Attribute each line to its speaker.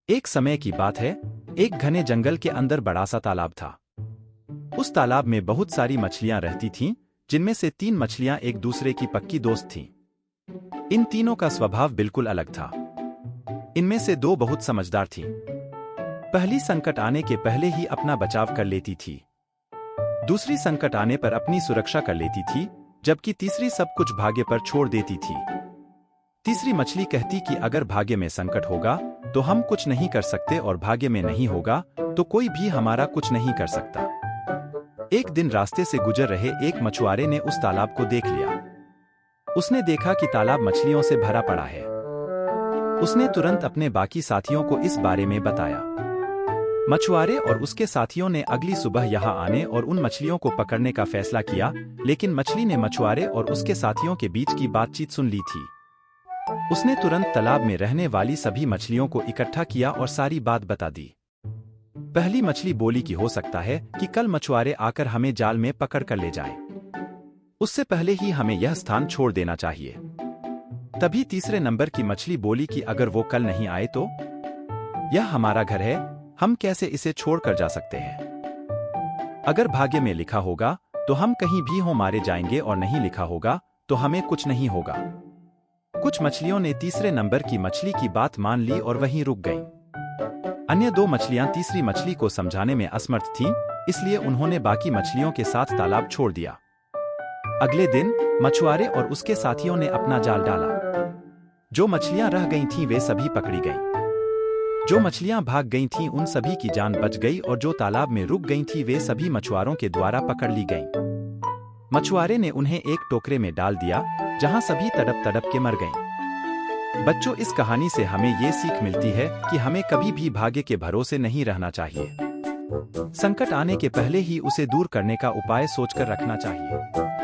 Speaker 1: एक समय की बात है, एक घने जंगल के अंदर बड़ा सा तालाब था। उस तालाब में बहुत सारी मछलियां रहती थीं, जिनमें से 3 मछलियां एक दूसरे की पक्की दोस्त थीं। इन तीनों का स्वभाव बिल्कुल अलग था। इनमें से 2 बहुत समझदार थीं। पहली संकट आने के पहले ही अपना बचाव कर लेती थी। दूसरी संकट आने पर अपनी सुरक्षा कर लेती थी, जबकि तीसरी सब कुछ भाग्य पर छोड़ देती थी। तीसरी मछली कहती कि अगर भाग्य में संकट होगा तो हम कुछ नहीं कर सकते और भाग्य में नहीं होगा तो कोई भी हमारा कुछ नहीं कर सकता। एक दिन रास्ते से गुजर रहे एक मछुआरे ने उस तालाब को देख लिया। उसने देखा कि तालाब मछलियों से भरा पड़ा है। उसने तुरंत अपने बाकी साथियों को इस बारे में बताया। मछुआरे और उसके साथियों ने अगली सुबह यहाँ आने और उन मछलियों को पकड़ने का फैसला किया, लेकिन मछली ने मछुआरे और उसके साथियों के बीच की बातचीत सुन ली थी। उसने तुरंत तालाब में रहने वाली सभी मछलियों को इकट्ठा किया और सारी बात बता दी। पहली मछली बोली कि हो सकता है कि कल मछुआरे आकर हमें जाल में पकड़ कर ले जाएं। उससे पहले ही हमें यह स्थान छोड़ देना चाहिए। तभी तीसरे नंबर की मछली बोली कि अगर वो कल नहीं आए तो? यह हमारा घर है, हम कैसे इसे छोड़कर जा सकते हैं? अगर भाग्य में लिखा होगा तो हम कहीं भी हो मारे जाएंगे और नहीं लिखा होगा तो हमें कुछ नहीं होगा। कुछ मछलियों ने तीसरे नंबर की मछली की बात मान ली और वहीं रुक गईं। अन्य 2 मछलियां तीसरी मछली को समझाने में असमर्थ थीं, इसलिए उन्होंने बाकी मछलियों के साथ तालाब छोड़ दिया। अगले दिन मछुआरे और उसके साथियों ने अपना जाल डाला। जो मछलियां रह गई थीं वे सभी पकड़ी गईं। जो मछलियां भाग गई थीं उन सभी की जान बच गई और जो तालाब में रुक गई थीं वे सभी मछुआरों के द्वारा पकड़ ली गईं। मछुआरे ने उन्हें एक टोकरे में डाल दिया, जहां सभी तड़प तड़प के मर गईं। बच्चों, इस कहानी से हमें ये सीख मिलती है कि हमें कभी भी भाग्य के भरोसे नहीं रहना चाहिए। संकट आने के पहले ही उसे दूर करने का उपाय सोचकर रखना चाहिए।